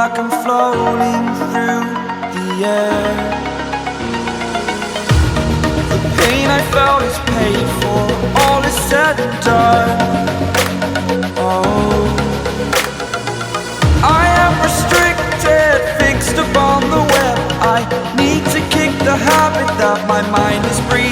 like I'm floating through the air. The pain I felt is paid for, all is said and done. Oh, I am restricted, fixed upon the web. I need to kick the habit that my mind is breathing.